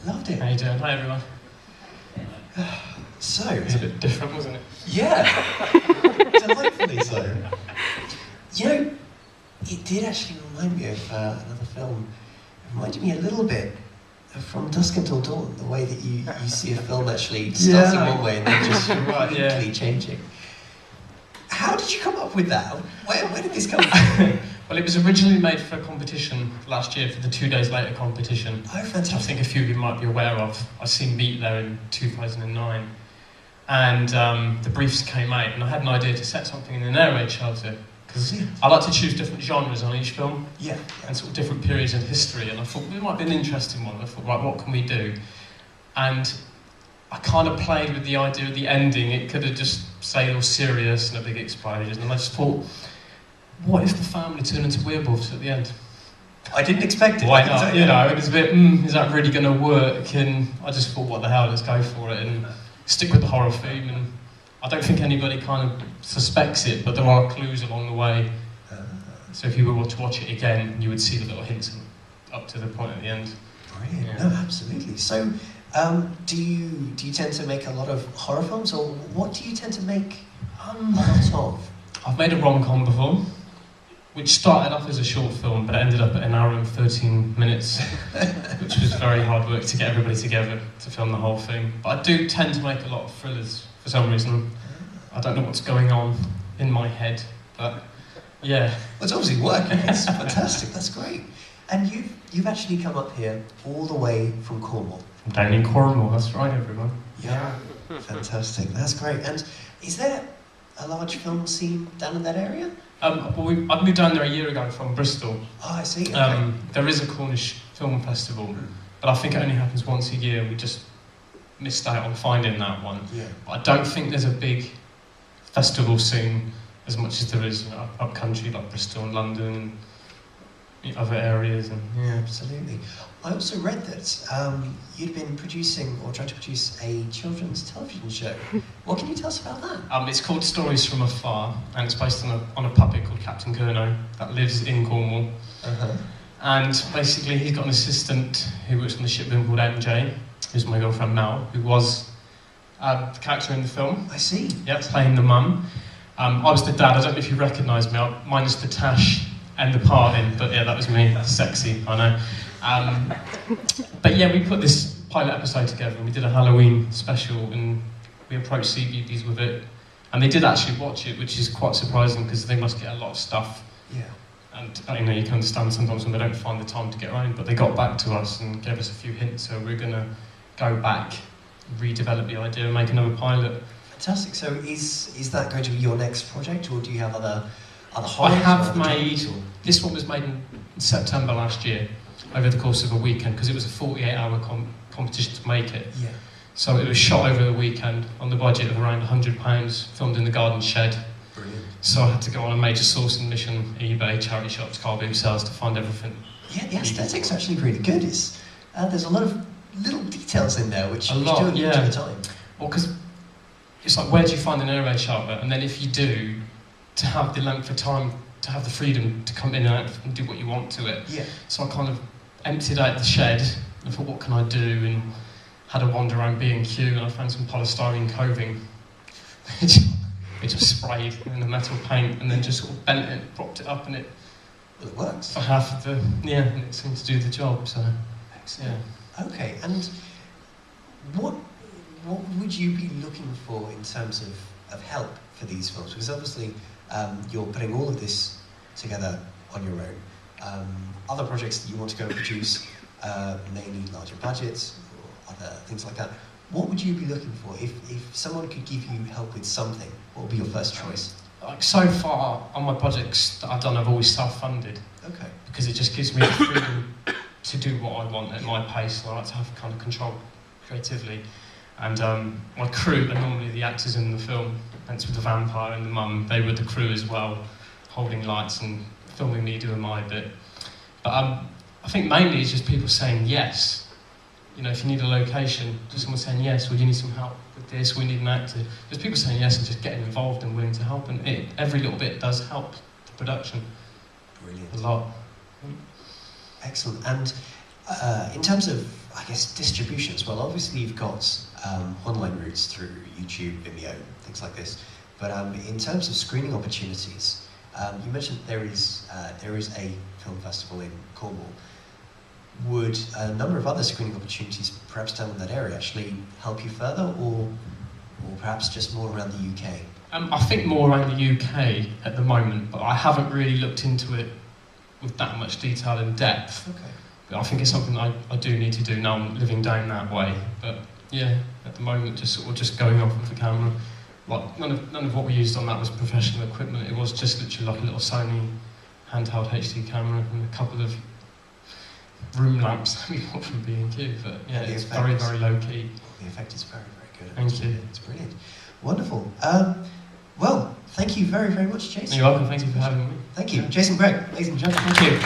Loved it. How you doing? Hi everyone. So, It was a bit different, wasn't it? yeah, delightfully so. You know, it did actually remind me of another film. It reminded me a little bit from Dusk Until Dawn, the way that you see a film actually starting one way and then just completely changing. How did you come up with that? Where did this come from? Well, it was originally made for a competition last year, for the 2 days later competition. Oh, Which I fantastic. think a few of you might be aware of. I've seen Meet there in 2009. And the briefs came out, and I had an idea to set something in an air raid shelter. Because I like to choose different genres on each film, Yeah. and sort of different periods in history, and I thought it might be an interesting one. I thought, right, what can we do? And I kind of played with the idea of the ending. It could have just stayed all serious and a big explosion, and I just thought, what if the family turned into werewolves at the end? I didn't expect it. Why not? You know, it was a bit, is that really going to work? And I just thought, what the hell, let's go for it and stick with the horror theme. And I don't think anybody kind of suspects it, but there are clues along the way. So if you were to watch it again, you would see the little hints up to the point at the end. Brilliant. Yeah. No, absolutely. So, do you tend to make a lot of horror films, or what do you tend to make a lot of? I've made a rom-com before, which started off as a short film, but it ended up at an hour and 13 minutes, which was very hard work to get everybody together to film the whole thing. But I do tend to make a lot of thrillers for some reason. I don't know what's going on in my head, but yeah. Well, it's obviously working. It's fantastic. That's great. And you've actually come up here all the way from Cornwall. I'm down in Cornwall, that's right, everyone. Yeah. Fantastic. That's great. And is there a large film scene down in that area? Well, I moved down there a year ago from Bristol. Oh, I see. Okay. There is a Cornish film festival, but I think it only happens once a year. We just missed out on finding that one. Yeah. I don't think there's a big festival scene as much as there is up country like Bristol and London and other areas. And Yeah, absolutely. I also read that you'd been producing or trying to produce a children's television show. What can you tell us about that? It's called Stories from Afar, and it's based on a puppet called Captain Curnow that lives in Cornwall. Uh-huh. And basically he's got an assistant who works on the ship with him called MJ, who's my girlfriend Mel, who was the character in the film. I see. Yeah, playing the mum. I was the dad. I don't know if you recognise me, minus the tash and the parting, but yeah, that was me. Sexy, I know. But yeah, we put this pilot episode together and we did a Halloween special and we approached CBeebies with it. And they did actually watch it, which is quite surprising because they must get a lot of stuff. Yeah. And you can understand sometimes when they don't find the time to get around, but they got back to us and gave us a few hints, so we're going to go back, redevelop the idea and make another pilot. Fantastic. So is that going to be your next project, or do you have other horror? I have made, this one was made in September last year, over the course of a weekend, because it was a 48-hour competition to make it. Yeah. So it was shot over the weekend on the budget of around £100, filmed in the garden shed. Brilliant. So I had to go on a major sourcing mission, eBay, charity shops, car boot sales, to find everything. Yeah, the aesthetic's actually really good. There's a lot of little details in there which A lot, do yeah. at the time. Well, because it's like, where do you find an air raid shelter? And then if you do, to have the length of time, to have the freedom to come in and out and do what you want to it. Yeah. So I kind of emptied out the shed and thought, what can I do? And had a wander around B&Q and I found some polystyrene coving, which we just sprayed in the metal paint and then just sort of bent it, propped it up, and it works. For half of the, and it seemed to do the job, so. Excellent. Yeah. Okay, and what would you be looking for in terms of help for these films? Because obviously you're putting all of this together on your own. Other projects that you want to go and produce may need larger budgets or other things like that. What would you be looking for? If someone could give you help with something, what would be your first choice? Like, so far on my projects that I've done, I've always self-funded. Okay. Because it just gives me the freedom to do what I want at my pace. I like to have kind of control creatively. And my crew are normally the actors in the film, hence with the vampire and the mum. They were the crew as well, holding lights and filming me doing my bit. But I think mainly it's just people saying yes. You know, if you need a location, just someone saying yes, or you need some help with this, we need an actor. Just people saying yes and just getting involved and willing to help. And every little bit does help the production. Brilliant. A lot. Excellent. And In terms of, I guess, distributions, well, obviously you've got online routes through YouTube, Vimeo, things like this. But in terms of screening opportunities, you mentioned there is a film festival in Cornwall. Would a number of other screening opportunities, perhaps down in that area, actually help you further, or perhaps just more around the UK? I think more around the UK at the moment, but I haven't really looked into it with that much detail and depth. Okay. But I think it's something I do need to do now. I'm living down that way. But yeah, at the moment, just going off with the camera. Like none of what we used on that was professional equipment. It was just literally like a little Sony handheld HD camera and a couple of room lamps that we bought from B&Q. But yeah, it's very, very low key. The effect is very, very good. Thank you. It's brilliant. Wonderful. Well, thank you very, very much, Jason. You're welcome. Thank you for having me. Thank you. Jason Gregg, ladies and gentlemen. Thank you.